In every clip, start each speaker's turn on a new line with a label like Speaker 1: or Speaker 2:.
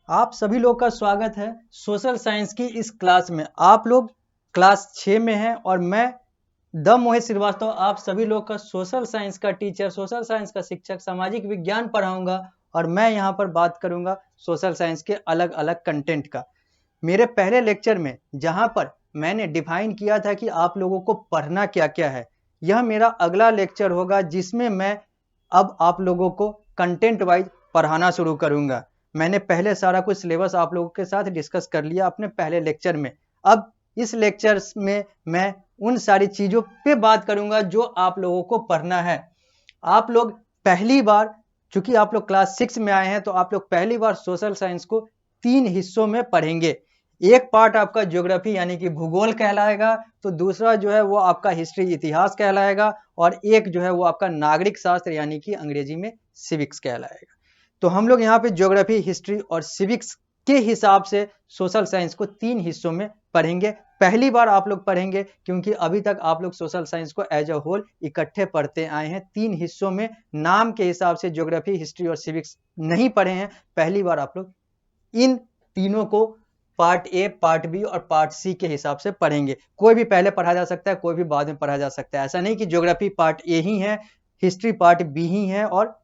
Speaker 1: आप सभी लोग का स्वागत है सोशल साइंस की इस क्लास में। आप लोग क्लास 6 में हैं और मैं द मोहित श्रीवास्तव आप सभी लोग का सोशल साइंस का टीचर, सोशल साइंस का शिक्षक, सामाजिक विज्ञान पढ़ाऊंगा और मैं यहाँ पर बात करूंगा सोशल साइंस के अलग अलग कंटेंट का। मेरे पहले लेक्चर में जहाँ पर मैंने डिफाइन किया था कि आप लोगों को पढ़ना क्या क्या है, यह मेरा अगला लेक्चर होगा जिसमें मैं अब आप लोगों को कंटेंट वाइज पढ़ाना शुरू करूंगा। मैंने पहले सारा कुछ सिलेबस आप लोगों के साथ डिस्कस कर लिया अपने पहले लेक्चर में। अब इस लेक्चर में मैं उन सारी चीजों पे बात करूंगा जो आप लोगों को पढ़ना है। आप लोग पहली बार, चूंकि आप लोग क्लास 6 में आए हैं, तो आप लोग पहली बार सोशल साइंस को 3 हिस्सों में पढ़ेंगे। एक पार्ट आपका ज्योग्राफी यानी कि भूगोल कहलाएगा, तो दूसरा जो है वो आपका हिस्ट्री इतिहास कहलाएगा और एक जो है वो आपका नागरिक शास्त्र यानी कि अंग्रेजी में सिविक्स कहलाएगा। तो हम लोग यहाँ पे ज्योग्राफी, हिस्ट्री और सिविक्स के हिसाब से सोशल साइंस को 3 हिस्सों में पढ़ेंगे। पहली बार आप लोग पढ़ेंगे क्योंकि अभी तक आप लोग सोशल साइंस को एज अ होल इकट्ठे पढ़ते आए हैं। 3 हिस्सों में नाम के हिसाब से ज्योग्राफी, हिस्ट्री और सिविक्स नहीं पढ़े हैं। पहली बार आप लोग इन तीनों को पार्ट ए, पार्ट बी और पार्ट सी के हिसाब से पढ़ेंगे। कोई भी पहले पढ़ा जा सकता है, कोई भी बाद में पढ़ा जा सकता है। ऐसा नहीं कि ज्योग्राफी पार्ट ए ही है, हिस्ट्री पार्ट बी ही है और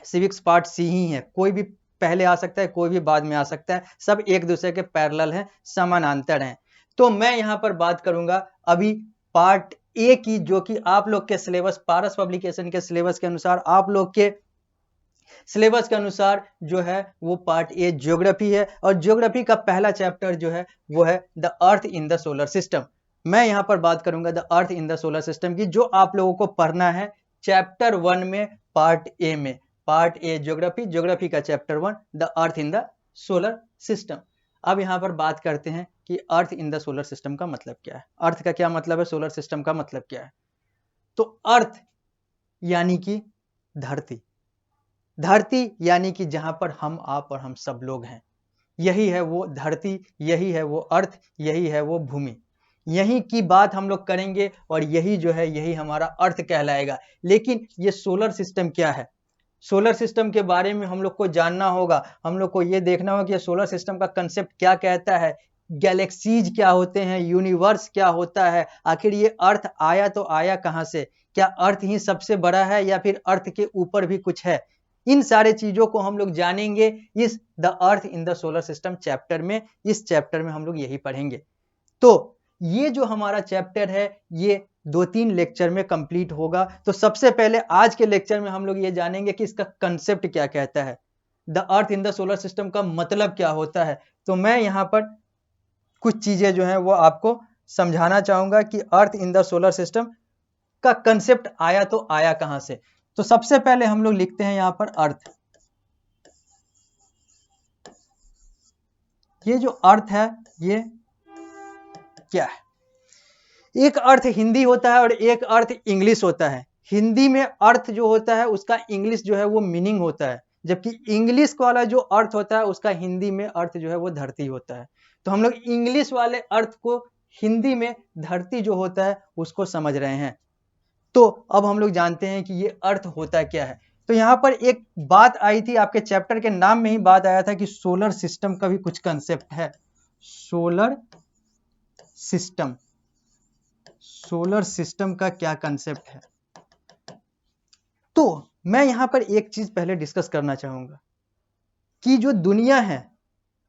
Speaker 1: सिविक्स पार्ट सी ही है। कोई भी पहले आ सकता है, कोई भी बाद में आ सकता है। सब एक दूसरे के पैरेलल हैं, समानांतर हैं। तो मैं यहाँ पर बात करूंगा अभी पार्ट ए की, जो कि आप लोग के सिलेबस, पारस पब्लिकेशन के सिलेबस के अनुसार, आप लोग के सिलेबस के अनुसार जो है वो पार्ट ए ज्योग्राफी है। और ज्योग्राफी का पहला चैप्टर जो है वो है the earth in the solar system. मैं यहाँ पर बात करूंगा the earth in the solar system की, जो आप लोगों को पढ़ना है चैप्टर 1 में, पार्ट ए में। पार्ट ए ज्योग्राफी, ज्योग्राफी का chapter 1 the earth in the solar system. अब यहाँ पर बात करते हैं कि अर्थ इन द सोलर सिस्टम का मतलब क्या है, अर्थ का क्या मतलब है, सोलर सिस्टम का मतलब क्या है। तो अर्थ यानी कि धरती, धरती यानी कि जहां पर हम, आप और हम सब लोग हैं, यही है वो धरती, यही है वो अर्थ, यही है वो भूमि। यही की बात हम लोग करेंगे और यही जो है यही हमारा अर्थ कहलाएगा। लेकिन ये सोलर सिस्टम क्या है, सोलर सिस्टम के बारे में हम लोग को जानना होगा। हम लोग को ये देखना होगा कि सोलर सिस्टम का कंसेप्ट क्या कहता है, गैलेक्सीज क्या होते हैं, यूनिवर्स क्या होता है, आखिर ये अर्थ आया तो आया कहां से, क्या अर्थ ही सबसे बड़ा है या फिर अर्थ के ऊपर भी कुछ है। इन सारे चीजों को हम लोग जानेंगे इस the earth in the solar system chapter में। इस चैप्टर में हम लोग यही पढ़ेंगे। तो ये जो हमारा चैप्टर है ये 2-3 लेक्चर में कंप्लीट होगा। तो सबसे पहले आज के लेक्चर में हम लोग ये जानेंगे कि इसका कंसेप्ट क्या कहता है, the earth in the solar system का मतलब क्या होता है। तो मैं यहाँ पर कुछ चीजें जो है वो आपको समझाना चाहूंगा कि अर्थ इन द सोलर सिस्टम का कंसेप्ट आया तो आया कहां से। तो सबसे पहले हम लोग लिखते हैं यहाँ पर अर्थ। ये जो अर्थ है ये क्या है, एक अर्थ हिंदी होता है और एक अर्थ इंग्लिश होता है। हिंदी में अर्थ जो होता है उसका इंग्लिश जो है वो मीनिंग होता है, जबकि इंग्लिश वाला जो अर्थ होता है उसका हिंदी में अर्थ जो है वो धरती होता है। तो हम लोग इंग्लिश वाले अर्थ को हिंदी में धरती जो होता है उसको समझ रहे हैं। तो अब हम लोग जानते हैं कि ये अर्थ होता क्या है। तो यहाँ पर एक बात आई थी, आपके चैप्टर के नाम में ही बात आया था कि सोलर सिस्टम का भी कुछ कंसेप्ट है। सोलर सिस्टम, सोलर सिस्टम का क्या कंसेप्ट है। तो मैं यहां पर एक चीज पहले डिस्कस करना चाहूंगा कि जो दुनिया है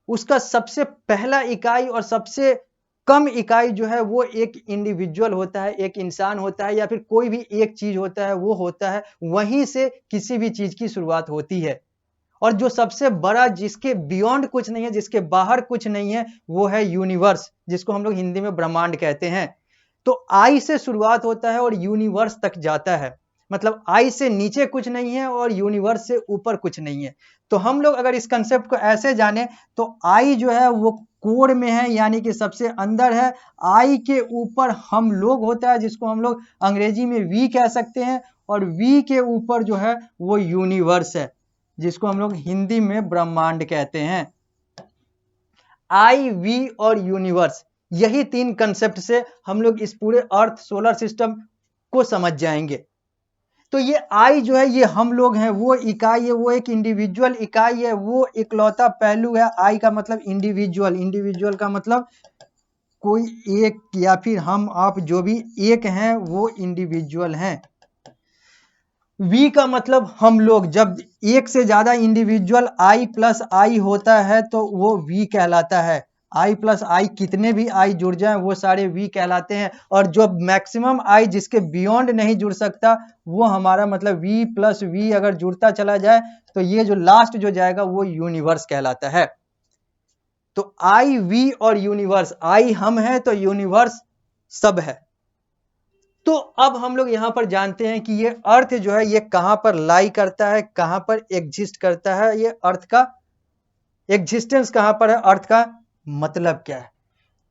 Speaker 1: उसका सबसे पहला इकाई और सबसे कम इकाई जो है वो एक इंडिविजुअल होता है, एक इंसान होता है या फिर कोई भी एक चीज होता है, वो होता है। वहीं से किसी भी चीज की शुरुआत होती है। और जो सबसे बड़ा, जिसके बियॉन्ड कुछ नहीं है, जिसके बाहर कुछ नहीं है, वो है यूनिवर्स, जिसको हम लोग हिंदी में ब्रह्मांड कहते हैं। तो आई से शुरुआत होता है और यूनिवर्स तक जाता है। मतलब आई से नीचे कुछ नहीं है और यूनिवर्स से ऊपर कुछ नहीं है। तो हम लोग अगर इस कंसेप्ट को ऐसे जाने तो आई जो है वो कोर में है, यानी कि सबसे अंदर है। आई के ऊपर हम लोग होता है, जिसको हम लोग अंग्रेजी में वी कह सकते हैं, और वी के ऊपर जो है वो यूनिवर्स है, जिसको हम लोग हिंदी में ब्रह्मांड कहते हैं। आई, वी और यूनिवर्स, यही 3 कंसेप्ट से हम लोग इस पूरे अर्थ सोलर सिस्टम को समझ जाएंगे। तो ये आई जो है ये हम लोग हैं, वो इकाई है, वो एक इंडिविजुअल इकाई है, वो इकलौता पहलू है। आई का मतलब इंडिविजुअल, इंडिविजुअल का मतलब कोई एक, या फिर हम आप जो भी एक हैं वो इंडिविजुअल हैं। वी का मतलब हम लोग, जब एक से ज्यादा इंडिविजुअल आई प्लस आई होता है तो वो वी कहलाता है। आई प्लस आई कितने भी आई जुड़ जाएं वो सारे वी कहलाते हैं। और जो मैक्सिमम आई जिसके बियॉन्ड नहीं जुड़ सकता वो हमारा मतलब वी प्लस वी अगर जुड़ता चला जाए तो ये जो लास्ट जो जाएगा वो यूनिवर्स कहलाता है। तो आई वी और यूनिवर्स, आई हम है तो यूनिवर्स सब है। तो अब हम लोग यहां पर जानते हैं कि ये अर्थ जो है ये कहां पर लाई करता है, कहां पर एग्जिस्ट करता है, ये अर्थ का एग्जिस्टेंस कहां पर है, अर्थ का मतलब क्या है।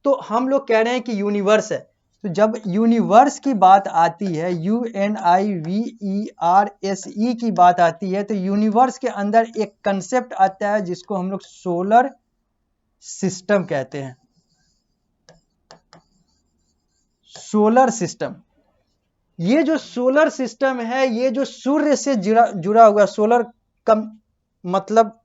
Speaker 1: तो हम लोग कह रहे हैं कि यूनिवर्स है। तो जब यूनिवर्स की बात आती है, UNIVERSE की बात आती है, तो यूनिवर्स के अंदर एक कंसेप्ट आता है जिसको हम लोग सोलर सिस्टम कहते हैं। सोलर सिस्टम, ये जो सोलर सिस्टम है ये जो सूर्य से जुड़ा हुआ, सोलर का मतलब